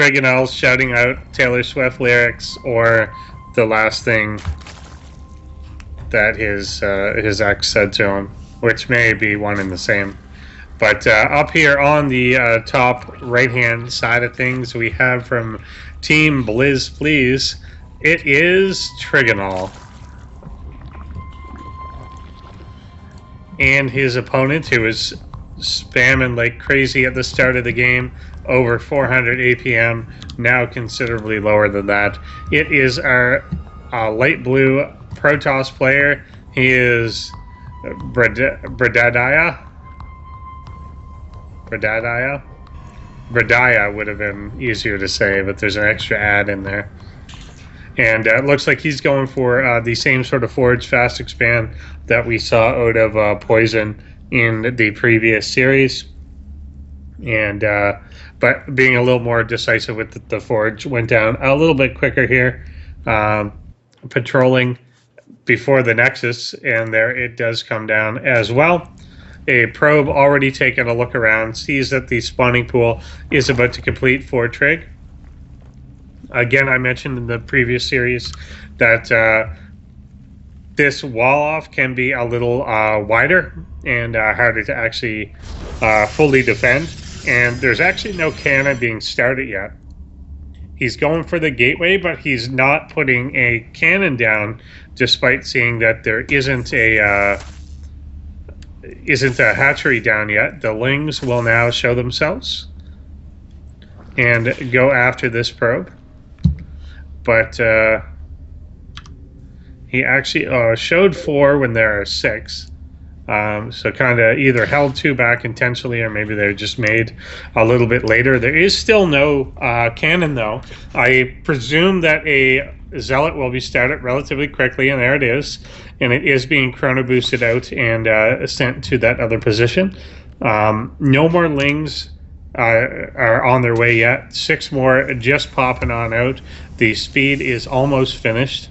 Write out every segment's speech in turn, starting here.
Trigonal shouting out Taylor Swift lyrics, or the last thing that his ex said to him, which may be one and the same. But up here on the top right-hand side of things, we have from Team Blizz Please, it is Trigonal. And his opponent, who was spamming like crazy at the start of the game, over 400 APM, now considerably lower than that. It is our light blue Protoss player. He is Bradadiah. Bradadiah would have been easier to say, but there's an extra ad in there. And it looks like he's going for the same sort of forge fast expand that we saw out of Poison in the previous series. And but being a little more decisive with the forge, went down a little bit quicker here, patrolling before the Nexus, and there it does come down as well. A probe already taking a look around, sees that the spawning pool is about to complete for Trig. Again, I mentioned in the previous series that this wall off can be a little wider and harder to actually fully defend. And there's actually no cannon being started yet. He's going for the gateway, but he's not putting a cannon down, despite seeing that there isn't a hatchery down yet. The Lings will now show themselves and go after this probe. But he actually showed 4 when there are 6. So kind of either held 2 back intentionally, or maybe they're just made a little bit later. There is still no cannon, though. I presume that a Zealot will be started relatively quickly, and there it is. And it is being chrono boosted out and sent to that other position. No more Lings are on their way yet. 6 more just popping on out. The speed is almost finished.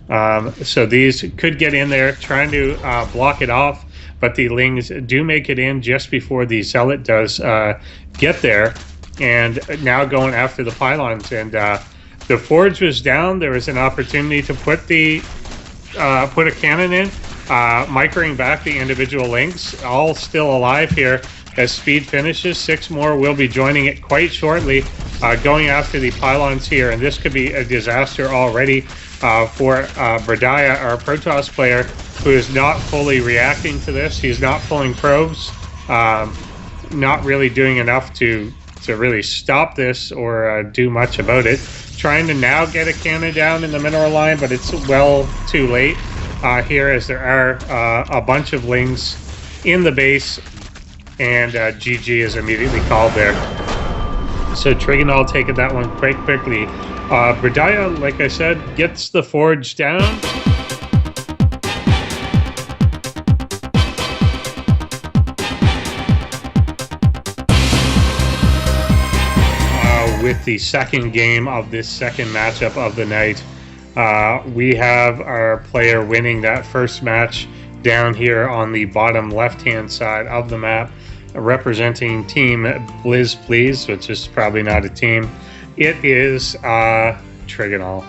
So these could get in there trying to block it off, but the Lings do make it in just before the Zealot does get there, and now going after the pylons. And the forge was down. There was an opportunity to put a cannon in, microing back the individual Lings, all still alive here. As speed finishes, 6 more will be joining it quite shortly, going after the pylons here, and this could be a disaster already for Bradadiah, our Protoss player, who is not fully reacting to this. He's not pulling probes, not really doing enough to really stop this or do much about it. Trying to now get a cannon down in the mineral line, but it's well too late here, as there are a bunch of Lings in the base, and GG is immediately called there. So Trigonal taking that one quite quickly. Bradadiah, like I said, gets the forge down. With the second game of this second matchup of the night, we have our player winning that first match down here on the bottom left-hand side of the map, representing Team Blizz Please, which is probably not a team. It is Trigonal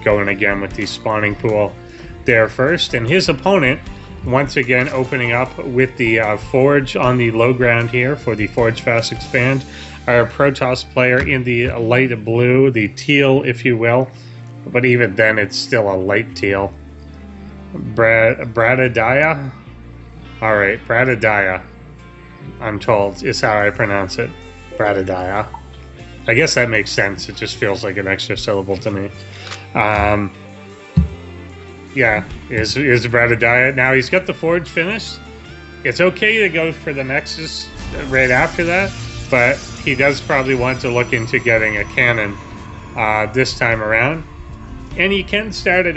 going again with the spawning pool there first, and his opponent once again opening up with the forge on the low ground here for the forge fast expand. Our Protoss player in the light blue, the teal if you will, but even then it's still a light teal. Bradadiah? Alright, Bradadiah, I'm told, is how I pronounce it. Bradadiah. I guess that makes sense. It just feels like an extra syllable to me. Yeah, is Bradadiah. Now he's got the forge finished. It's okay to go for the Nexus right after that, but he does probably want to look into getting a cannon this time around. And you can start it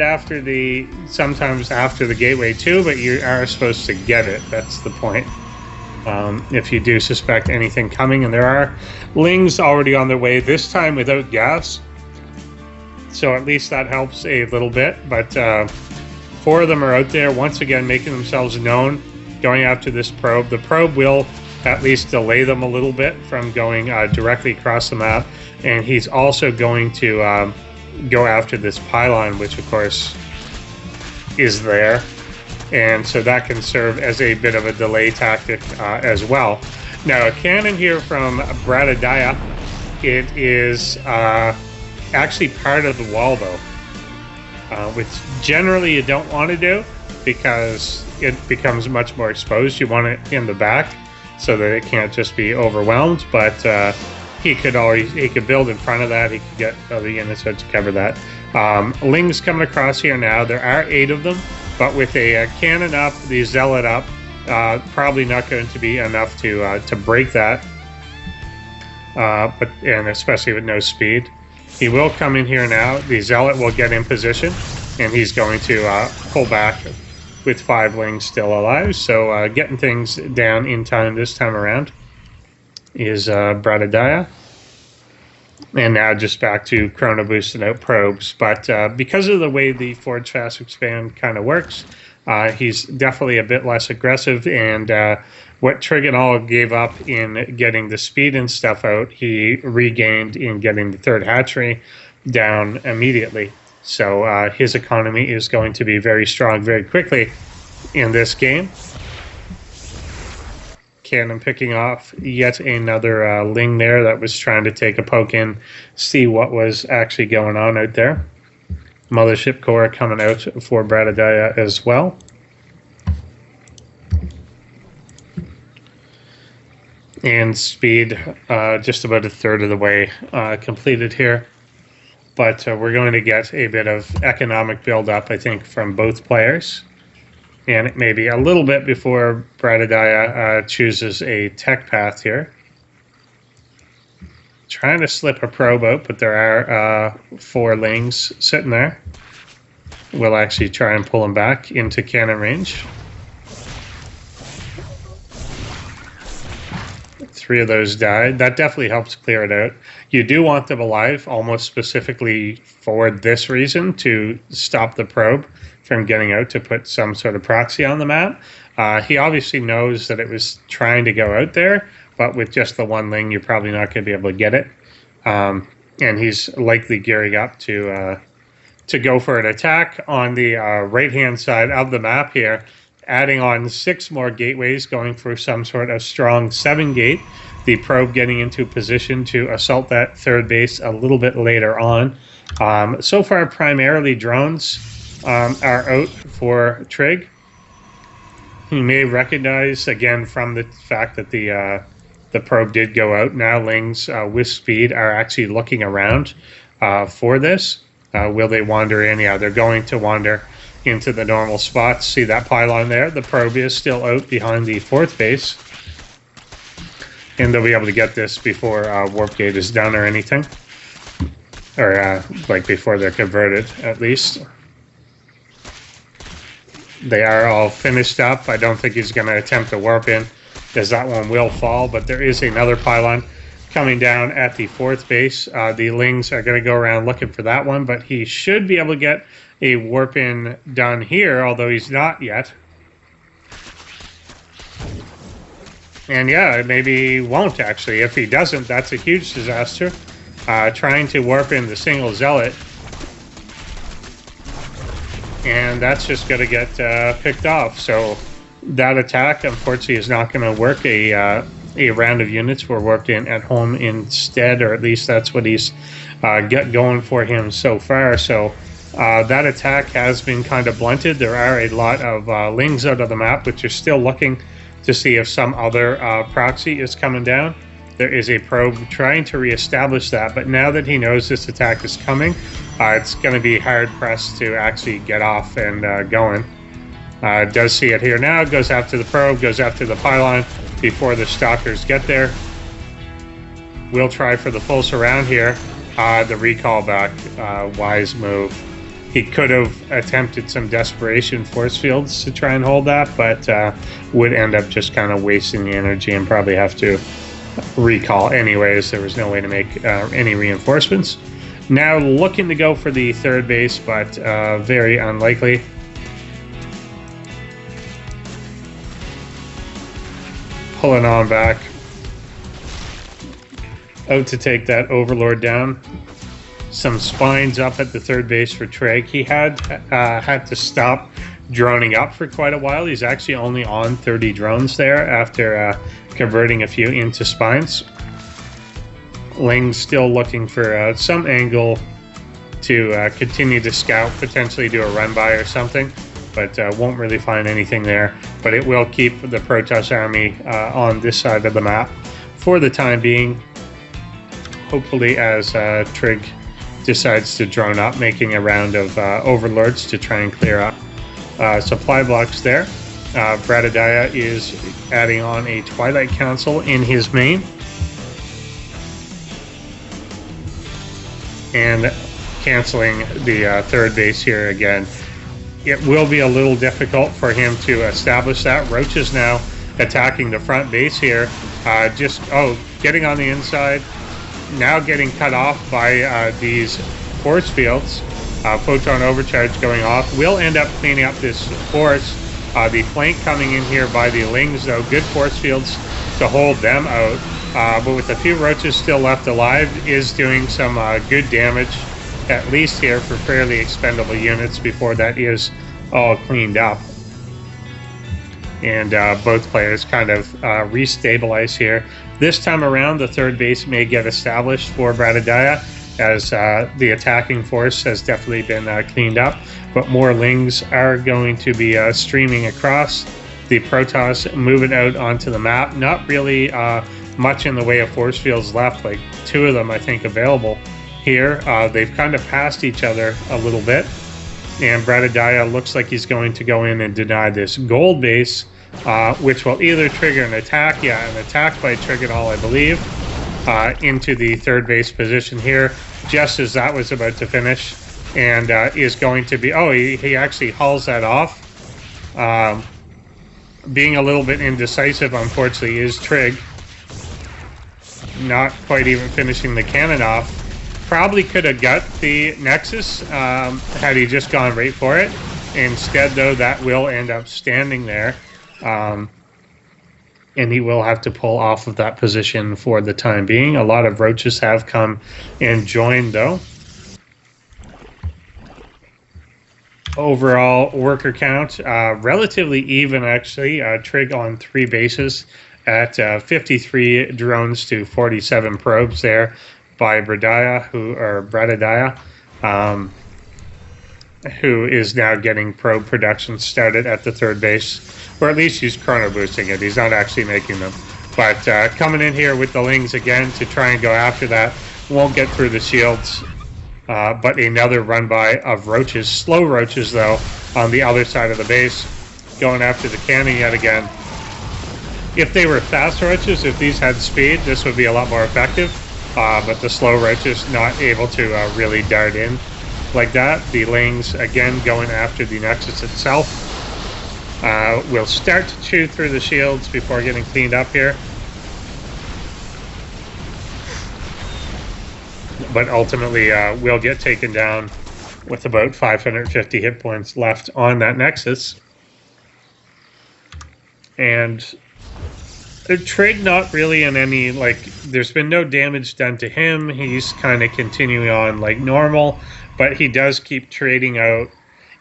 sometimes after the gateway too, but you are supposed to get it. That's the point. If you do suspect anything coming, and there are Lings already on their way, this time without gas. So at least that helps a little bit, but 4 of them are out there once again making themselves known, going after this probe. The probe will at least delay them a little bit from going directly across the map. And he's also going to go after this pylon, which of course is there. And so that can serve as a bit of a delay tactic as well. Now, a cannon here from Bradadiah, it is actually part of the wall bow, which generally you don't want to do because it becomes much more exposed. You want it in the back so that it can't just be overwhelmed, but he could build in front of that. He could get other units to cover that. Lings coming across here now. There are 8 of them, but with a cannon up, the zealot up, probably not going to be enough to break that. And especially with no speed. He will come in here now. The zealot will get in position, and he's going to pull back with 5 lings still alive. So getting things down in time this time around is Bradadiah. And now just back to chrono boosted out probes. But because of the way the Forge Fast Expand kind of works, he's definitely a bit less aggressive. And what Trigonal gave up in getting the speed and stuff out, he regained in getting the 3rd hatchery down immediately. So his economy is going to be very strong very quickly in this game. Cannon picking off yet another Ling there that was trying to take a poke in, see what was actually going on out there. Mothership Core coming out for Bradadiah as well. And speed just about a third of the way completed here. But we're going to get a bit of economic build-up, I think, from both players. And maybe a little bit before Bradadiah chooses a tech path here. Trying to slip a probe out, but there are 4 lings sitting there. We'll actually try and pull them back into cannon range. 3 of those died. That definitely helps clear it out. You do want them alive, almost specifically for this reason, to stop the probe from getting out to put some sort of proxy on the map. He obviously knows that it was trying to go out there, but with just the 1 ling, you're probably not going to be able to get it. And he's likely gearing up to go for an attack on the right-hand side of the map here, adding on 6 more gateways, going for some sort of strong 7-gate. The probe getting into position to assault that 3rd base a little bit later on. So far, primarily drones are out for Trig. You may recognize, again, from the fact that the probe did go out, now lings with speed are actually looking around for this. Will they wander in? Yeah, they're going to wander into the normal spots. See that pylon there? The probe is still out behind the 4th base. And they'll be able to get this before warp gate is done or anything. Or like before they're converted, at least. They are all finished up. I don't think he's going to attempt to warp in, as that one will fall. But there is another pylon coming down at the 4th base. The lings are going to go around looking for that one, but he should be able to get a warp in done here, although he's not yet. And yeah, maybe he won't actually. If he doesn't, that's a huge disaster. Trying to warp in the single zealot. And that's just going to get picked off. So that attack, unfortunately, is not going to work. A round of units were warped in at home instead, or at least that's what he's got going for him so far. So that attack has been kind of blunted. There are a lot of lings out of the map, which are still looking to see if some other proxy is coming down. There is a probe trying to reestablish that, but now that he knows this attack is coming, it's going to be hard-pressed to actually get off and going. Does see it here now, goes after the probe, goes after the pylon before the stalkers get there. We'll try for the full surround here. The recall back, wise move. He could have attempted some desperation force fields to try and hold that, but would end up just kind of wasting the energy and probably have to recall anyways. There was no way to make any reinforcements. Now looking to go for the 3rd base, but very unlikely. Pulling on back. out to take that Overlord down. Some spines up at the third base for Trig. He had to stop droning up for quite a while. He's actually only on 30 drones there after converting a few into spines. Ling's still looking for some angle to continue to scout, potentially do a run by or something, but won't really find anything there. But it will keep the Protoss army on this side of the map for the time being. Hopefully as Trig decides to drone up, making a round of Overlords to try and clear up supply blocks there. Bradadiah is adding on a Twilight Council in his main. And canceling the third base here again. It will be a little difficult for him to establish that. Roach is now attacking the front base here. Getting on the inside. Now getting cut off by these force fields. Photon overcharge going off. Will end up cleaning up this force. The flank coming in here by the Lings, though. Good force fields to hold them out. But with a few roaches still left alive, is doing some good damage, at least here for fairly expendable units before that is all cleaned up. And both players kind of restabilize here. This time around, the third base may get established for Bradadiah, as the attacking force has definitely been cleaned up. But more Lings are going to be streaming across. The Protoss moving out onto the map. Not really much in the way of force fields left, like 2 of them I think available here. They've kind of passed each other a little bit, and Bradadiah looks like he's going to go in and deny this gold base, which will either trigger an attack by Trigonal, I believe, into the third base position here, just as that was about to finish, and is going to be, he actually hauls that off. Being a little bit indecisive, unfortunately, is Trig. Not quite even finishing the cannon off. Probably could have got the Nexus had he just gone right for it. Instead, though, that will end up standing there. And he will have to pull off of that position for the time being. A lot of roaches have come and joined, though. Overall worker count, relatively even, actually. Trig on 3 bases at 53 drones to 47 probes there by Bradadiah, who is now getting probe production started at the third base, or at least he's chrono boosting it. He's not actually making them. But coming in here with the Lings again to try and go after that. Won't get through the shields, but another run by of roaches, slow roaches though, on the other side of the base, going after the cannon yet again. If they were fast roaches, if these had speed, this would be a lot more effective. But the slow roaches not able to really dart in like that. The Lings again going after the Nexus itself. Will start to chew through the shields before getting cleaned up here. But ultimately will get taken down with about 550 hit points left on that Nexus. And Trig not really in any, there's been no damage done to him. He's kind of continuing on like normal, but he does keep trading out.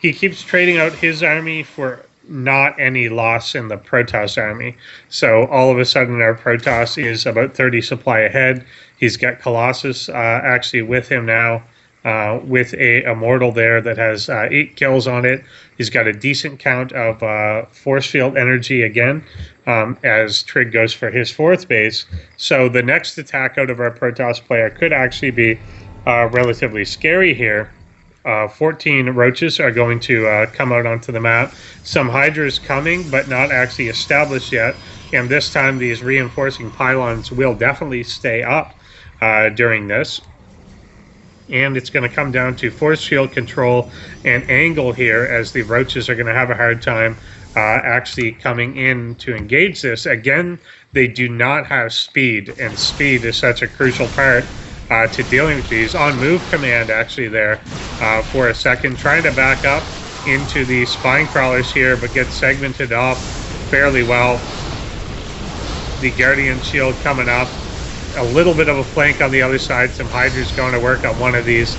He keeps trading out his army for not any loss in the Protoss army. So all of a sudden our Protoss is about 30 supply ahead. He's got Colossus actually with him now, with a Immortal there that has 8 kills on it. He's got a decent count of force field energy again, as Trig goes for his 4th base. So the next attack out of our Protoss player could actually be relatively scary here. 14 roaches are going to come out onto the map. Some Hydras coming, but not actually established yet. And this time these reinforcing pylons will definitely stay up during this. And it's going to come down to force field control and angle here, as the roaches are going to have a hard time actually coming in to engage this. Again, they do not have speed, and speed is such a crucial part to dealing with these. On move command actually there for a second, trying to back up into the spine crawlers here, but gets segmented off fairly well. The Guardian Shield coming up, a little bit of a flank on the other side. Some Hydras going to work on one of these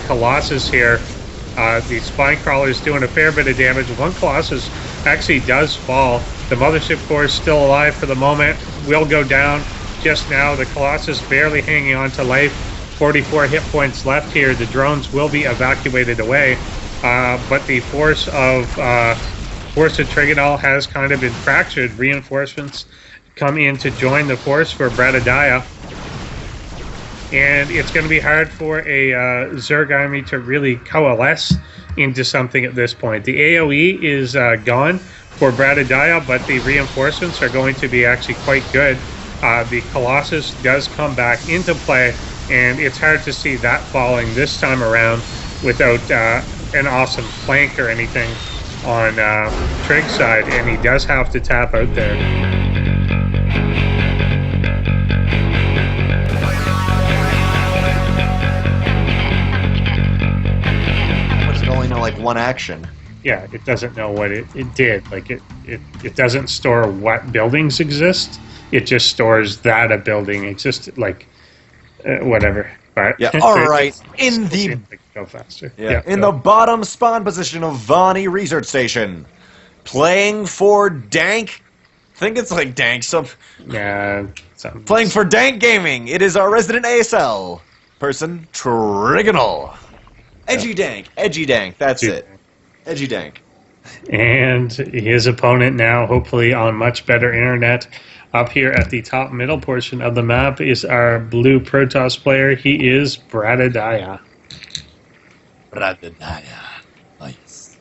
Colossus here. The Spine Crawler's doing a fair bit of damage. One Colossus actually does fall. The Mothership Core is still alive for the moment. Will go down just now. The Colossus barely hanging on to life. 44 hit points left here. The drones will be evacuated away. But the force of Trigonal has kind of been fractured. Reinforcements come in to join the force for Bradadiah. And it's going to be hard for a Zerg army to really coalesce into something at this point. The AoE is gone for Bradadiah, but the reinforcements are going to be actually quite good. The Colossus does come back into play, and it's hard to see that falling this time around without an awesome flank or anything on Trig's side, and he does have to tap out there. Like one action. Yeah, it doesn't know what it did. Like it doesn't store what buildings exist. It just stores that a building existed. Like whatever. But yeah. All right. In the go faster. Yeah. In the bottom spawn position of Vani Research Station, playing for Dank. I think it's like Dank. Yeah. Playing for Dank Gaming. It is our resident ASL person, Trigonal. Edgy Dank. That's it. Edgy Dank. And his opponent now, hopefully on much better internet, up here at the top middle portion of the map is our blue Protoss player. He is Bradadiah. Nice.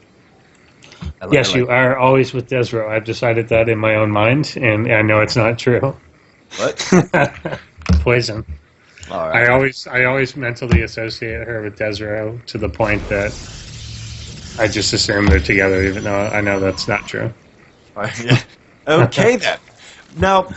Yes, you are always with Desro. I've decided that in my own mind, and I know it's not true. What? Poison. All right. I always mentally associate her with Desro to the point that I just assume they're together, even though I know that's not true. Yeah. Okay then. Now,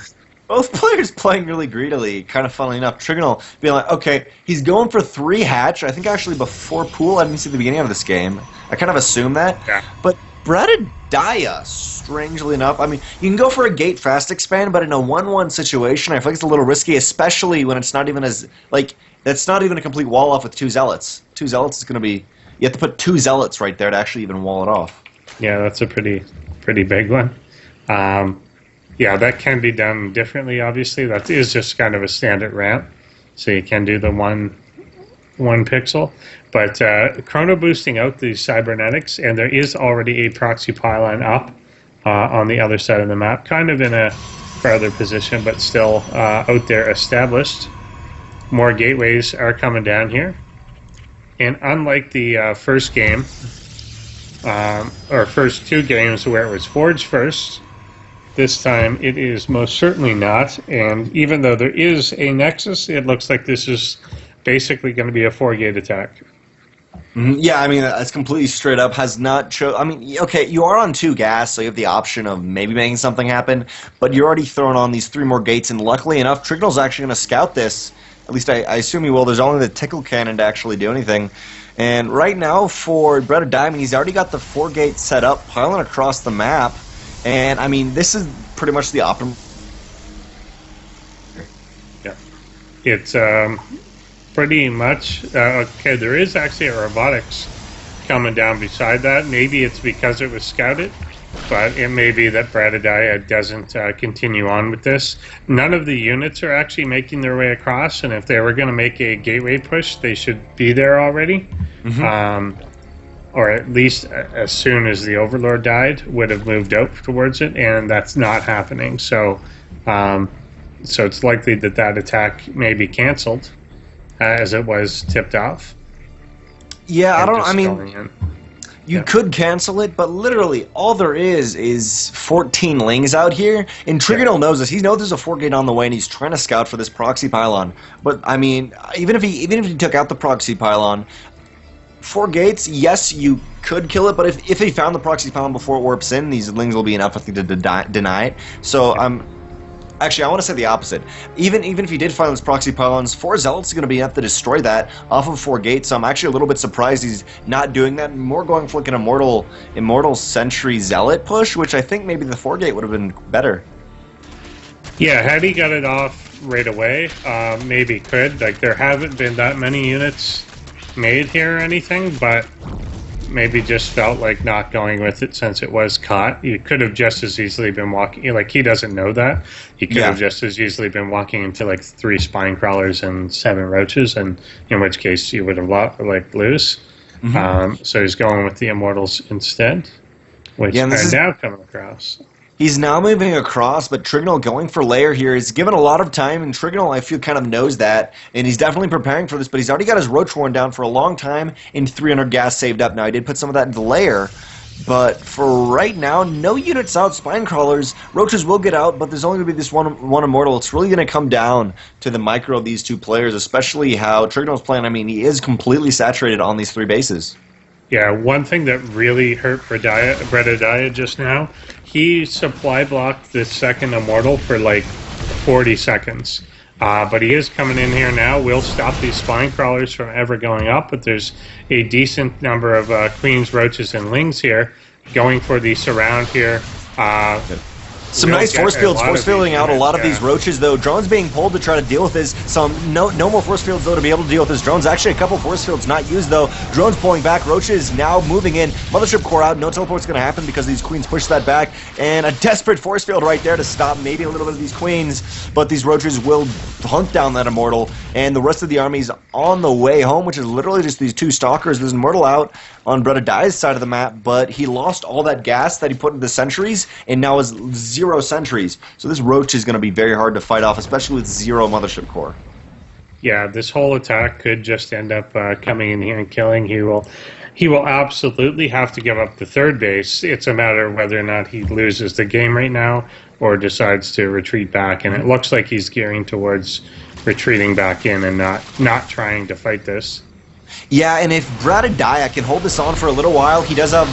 both players playing really greedily. Kind of funnily enough, Trigonal being like, okay, he's going for 3 hatch. I think actually before pool. I didn't see the beginning of this game. I kind of assumed that. Yeah. But Bradadiah, strangely enough, I mean, you can go for a gate fast expand, but in a 1-1 situation, I feel like it's a little risky, especially when it's not even as, like, that's not even a complete wall off with 2 Zealots. 2 Zealots is going to be, you have to put 2 Zealots right there to actually even wall it off. Yeah, that's a pretty big one. Yeah, that can be done differently, obviously. That is just kind of a standard ramp, so you can do the one pixel. But chrono boosting out the cybernetics, and there is already a proxy pylon up on the other side of the map, kind of in a farther position, but still out there established. More gateways are coming down here. And unlike the first game, or first 2 games where it was Forge first, this time it is most certainly not. And even though there is a Nexus, it looks like this is basically going to be a 4-gate attack. Yeah, I mean, that's completely straight up. Has not I mean, okay, you are on 2 gas, so you have the option of maybe making something happen, but you're already throwing on these 3 more gates, and luckily enough, Trigonal's actually going to scout this. At least I assume he will. There's only the Tickle Cannon to actually do anything. And right now, for Bradadiah, he's already got the 4 gates set up, piling across the map, and, I mean, this is pretty much the optimum. Yeah. It's, pretty much okay. There is actually a robotics coming down beside that. Maybe it's because it was scouted, but it may be that Bradadiah doesn't continue on with this. None of the units are actually making their way across, and if they were going to make a gateway push, they should be there already. Or at least as soon as the Overlord died, would have moved out towards it, and that's not happening. So so it's likely that that attack may be canceled as it was tipped off. Yeah, I mean, you could cancel it, but literally all there is 14 lings out here, and Trigonal knows this. He knows there's a 4-gate on the way, and he's trying to scout for this proxy pylon. But I mean, even if he took out the proxy pylon, 4 gates, yes, you could kill it, but if he found the proxy pylon before it warps in, these lings will be enough, I think, to deny it. So actually, I want to say the opposite. Even if he did find those proxy pylons, 4 Zealots is going to be enough to destroy that off of 4 gates. So I'm actually a little bit surprised he's not doing that. More going for like an Immortal Sentry Zealot push, which I think maybe the 4-gate would have been better. Yeah, had he got it off right away. Maybe could. Like, there haven't been that many units made here or anything, but maybe just felt like not going with it since it was caught. You could have just as easily been walking, like, he doesn't know that. He could have just as easily been walking into like 3 spine crawlers and 7 roaches, and in which case you would have lose. So he's going with the immortals instead, which are now coming across. He's now moving across, but Trigonal going for lair here is given a lot of time, and Trigonal, I feel, kind of knows that, and he's definitely preparing for this, but he's already got his Roach worn down for a long time and 300 gas saved up. Now, he did put some of that into lair, but for right now, no units out, spine crawlers. Roaches will get out, but there's only going to be this one immortal. It's really going to come down to the micro of these 2 players, especially how Trigonal's playing. I mean, he is completely saturated on these 3 bases. Yeah, one thing that really hurt Bradadiah just now, he supply blocked the second immortal for like 40 seconds. But he is coming in here now. We'll stop these spine crawlers from ever going up, but there's a decent number of queens, roaches, and lings here going for the surround here. Some nice force fields, force fielding out a lot of these roaches, though. Drones being pulled to try to deal with this. No more force fields, though, to be able to deal with this. Drones, actually a couple force fields not used, though. Drones pulling back, roaches now moving in. Mothership core out, no teleport's going to happen because these queens push that back. And a desperate force field right there to stop maybe a little bit of these queens. But these roaches will hunt down that immortal. And the rest of the army's on the way home, which is literally just these 2 stalkers. There's an immortal out on Bradadiah's side of the map, but he lost all that gas that he put into the sentries, and now has 0 sentries. So this roach is going to be very hard to fight off, especially with 0 mothership core. Yeah, this whole attack could just end up coming in here and killing. He will absolutely have to give up the 3rd base. It's a matter of whether or not he loses the game right now or decides to retreat back, and it looks like he's gearing towards retreating back in and not trying to fight this. Yeah, and if Bradadiah can hold this on for a little while, he does have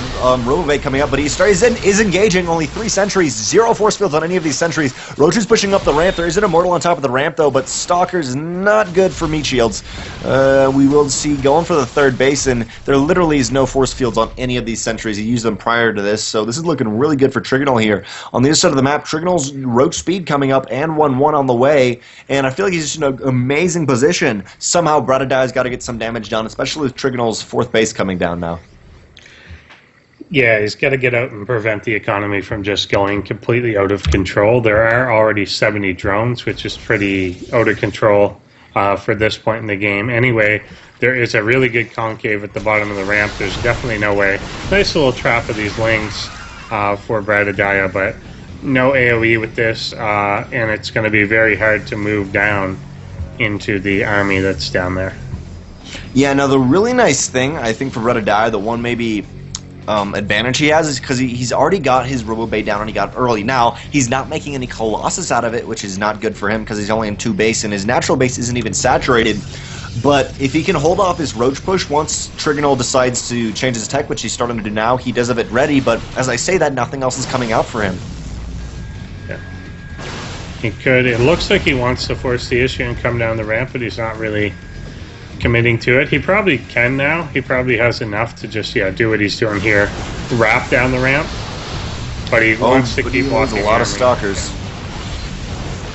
Robobait coming up, but is engaging only 3 sentries, 0 force fields on any of these sentries. Roach is pushing up the ramp. There is an immortal on top of the ramp, though, but Stalker's not good for meat shields. We will see going for the 3rd base, and there literally is no force fields on any of these sentries. He used them prior to this, so this is looking really good for Trigonal here. On the other side of the map, Trigonal's Roach speed coming up and 1-1 on the way, and I feel like he's just in an amazing position. Somehow Bradadiah's got to get some damage done, especially with Trigonal's 4th base coming down now. Yeah, he's got to get out and prevent the economy from just going completely out of control. There are already 70 drones, which is pretty out of control for this point in the game. Anyway, there is a really good concave at the bottom of the ramp. There's definitely no way. Nice little trap of these lings for Bradadiah, but no AoE with this, and it's going to be very hard to move down into the army that's down there. Yeah, now the really nice thing, I think, for Bradadiah, the one maybe advantage he has is because he's already got his Robobait down and he got it early. Now, he's not making any Colossus out of it, which is not good for him because he's only in 2 base and his natural base isn't even saturated. But if he can hold off his Roach push once Trigonal decides to change his tech, which he's starting to do now, he does have it ready, but as I say that, nothing else is coming out for him. Yeah. He could. It looks like he wants to force the issue and come down the ramp, but he's not really committing to it. He probably can now. He probably has enough to just do what he's doing here, wrap down the ramp. But he wants to keep walking. A lot of stalkers.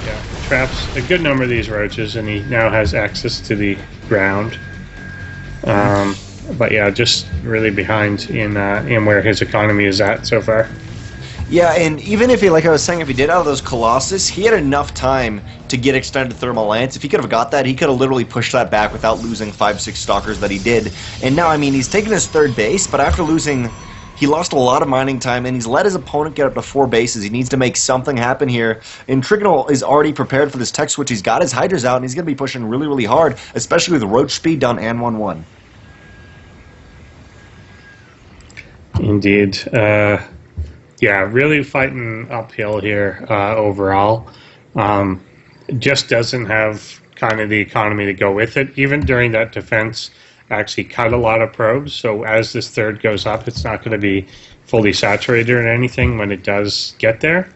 Yeah, traps a good number of these roaches, and he now has access to the ground. But yeah, just really behind in where his economy is at so far. Yeah, and even if he, like I was saying, if he did out of those Colossus, he had enough time to get extended thermal lance. If he could have got that, he could have literally pushed that back without losing 5-6 stalkers that he did. And now, I mean, he's taken his 3rd base, but after losing, he lost a lot of mining time, and he's let his opponent get up to 4 bases. He needs to make something happen here. And Trigonal is already prepared for this tech switch. He's got his Hydras out, and he's going to be pushing really, really hard, especially with Roach speed down and 1-1. Indeed. Yeah, really fighting uphill here overall. Just doesn't have kind of the economy to go with it. Even during that defense, actually cut a lot of probes. So as this 3rd goes up, it's not going to be fully saturated or anything when it does get there.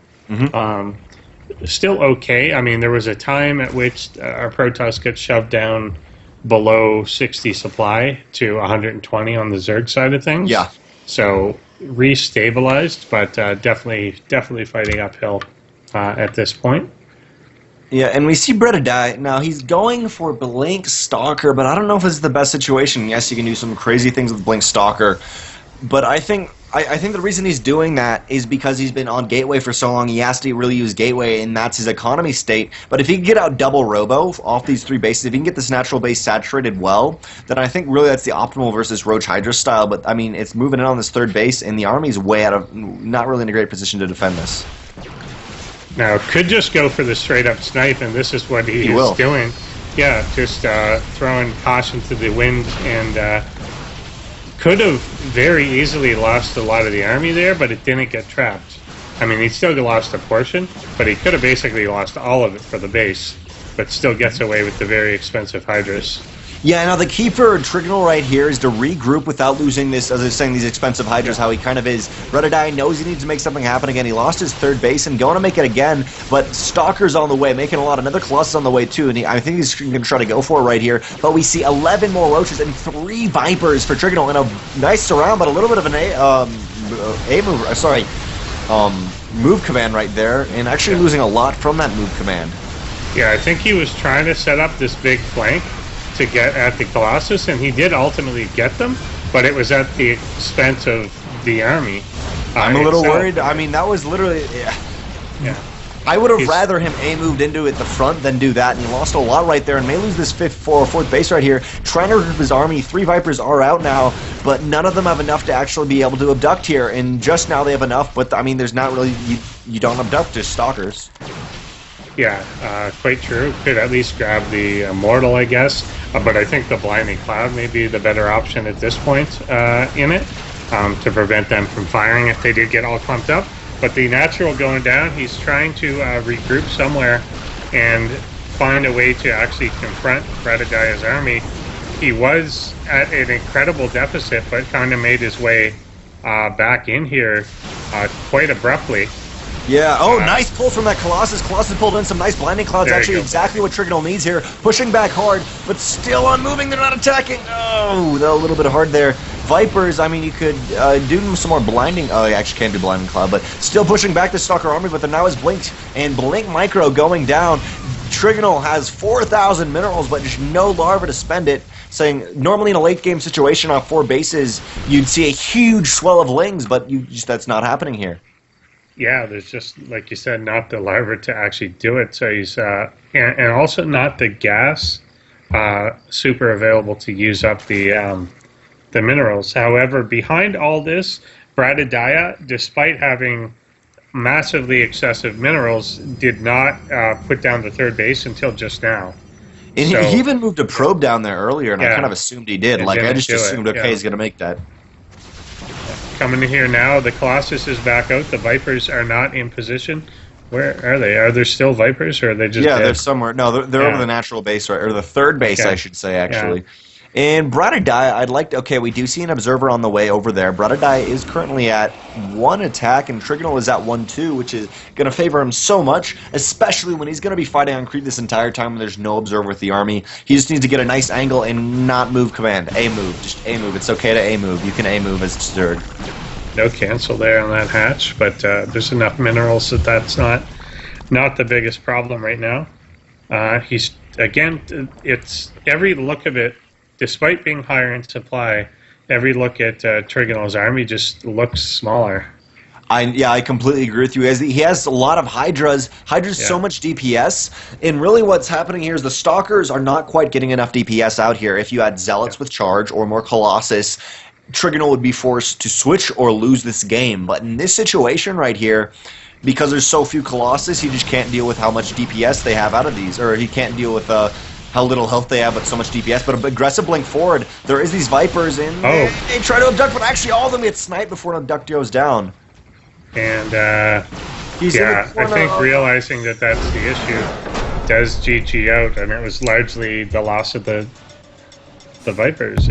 Still okay. I mean, there was a time at which our Protoss got shoved down below 60 supply to 120 on the Zerg side of things. Yeah. So restabilized, but definitely fighting uphill at this point. Yeah, and we see Bradadiah. Now, he's going for Blink Stalker, but I don't know if this is the best situation. Yes, you can do some crazy things with Blink Stalker, but I think the reason he's doing that is because he's been on Gateway for so long, he has to really use Gateway, and that's his economy state. But if he can get out double Robo off these 3 bases, if he can get this natural base saturated well, then I think really that's the optimal versus Roach Hydra style. But, I mean, it's moving in on this 3rd base, and the Army's way out of, not really in a great position to defend this. Now, could just go for the straight-up snipe, and this is what he is doing. Yeah, just throwing caution to the wind, and could have very easily lost a lot of the army there, but it didn't get trapped. I mean, he still lost a portion, but he could have basically lost all of it for the base, but still gets away with the very expensive Hydras. Yeah, now the key for Trigonal right here is to regroup without losing this, as I was saying, these expensive Hydras, how he kind of is. Bradadiah knows he needs to make something happen again. He lost his 3rd base and going to make it again, but Stalker's on the way, making a lot. Another Colossus on the way too, and I think he's going to try to go for it right here. But we see 11 more Roaches and 3 Vipers for Trigonal, and a nice surround, but a little bit of an move command right there, and actually losing a lot from that move command. Yeah, I think he was trying to set up this big flank to get at the Colossus, and he did ultimately get them, but it was at the expense of the army. I'm a little worried. I mean, that was literally... Yeah. I would have rather him moved into it the front than do that, and he lost a lot right there, and may lose this 4th base right here. Trying to regroup his army. 3 Vipers are out now, but none of them have enough to actually be able to abduct here, and just now they have enough, but I mean, there's not really... You don't abduct just Stalkers. Yeah, quite true. Could at least grab the Immortal, I guess. But I think the Blinding Cloud may be the better option at this point in it, to prevent them from firing if they did get all clumped up. But the Natural going down, he's trying to regroup somewhere and find a way to actually confront Bradadiah's army. He was at an incredible deficit, but kind of made his way back in here quite abruptly. Yeah, nice pull from that Colossus. Colossus pulled in some nice Blinding Clouds, actually exactly what Trigonal needs here. Pushing back hard, but still unmoving, they're not attacking. Oh, a little bit hard there. Vipers, I mean, you could do some more Blinding, you actually can't do Blinding Cloud, but still pushing back the Stalker army, but then now is Blinked, and Blink Micro going down. Trigonal has 4,000 minerals, but just no larva to spend it. Saying normally in a late game situation off 4 bases, you'd see a huge swell of lings, but that's not happening here. Yeah, there's just, like you said, not the larva to actually do it. So he's and also not the gas super available to use up the minerals. However, behind all this, Bradadiah, despite having massively excessive minerals, did not put down the 3rd base until just now. And so, he even moved a probe down there earlier, and I kind of assumed he did. Like, I just assumed, okay, he's going to make that. Coming in here now, the Colossus is back out. The Vipers are not in position. Where are they? Are there still Vipers, or are they just dead? They're somewhere. No, they're over the natural base, right, or the 3rd base, I should say, actually. Yeah. And Bradadiah, I'd like to... Okay, we do see an observer on the way over there. Bradadiah is currently at 1 attack, and Trigonal is at 1-2, which is going to favor him so much, especially when he's going to be fighting on creep this entire time when there's no observer with the army. He just needs to get a nice angle and not move command. A-move. Just A-move. It's okay to A-move. You can A-move as it's third. No cancel there on that hatch, but there's enough minerals that that's not the biggest problem right now. He's... Again, it's... Every look of it, despite being higher in supply, every look at Trigonal's army just looks smaller. I completely agree with you. He has a lot of Hydras. So much DPS, and really what's happening here is the Stalkers are not quite getting enough DPS out here. If you had Zealots with Charge or more Colossus, Trigonal would be forced to switch or lose this game. But in this situation right here, because there's so few Colossus, he just can't deal with how much DPS they have out of these, or he can't deal with how little health they have, but so much DPS. But aggressive blink forward. There is these Vipers in. They try to abduct, but actually all of them get sniped before an abduct goes down. And yeah, I think realizing that that's the issue does GG out, and it was largely the loss of the Vipers.